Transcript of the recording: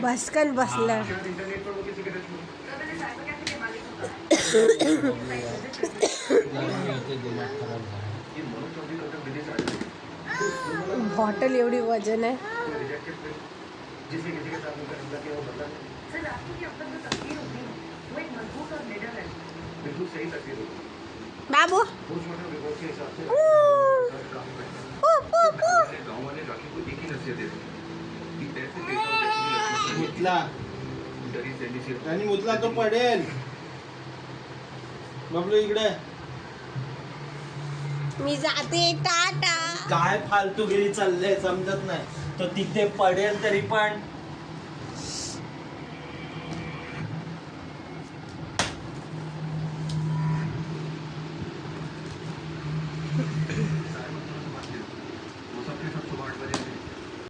बसकन बसलं. बॉटल एवढी वजन आहे. बाबू मुतला तो पडेल. बबलू इकडे. मी जाते टाटा. काय फालतूगिरी चाललंय समजत नाही. तो तिथे पडेल तरी पण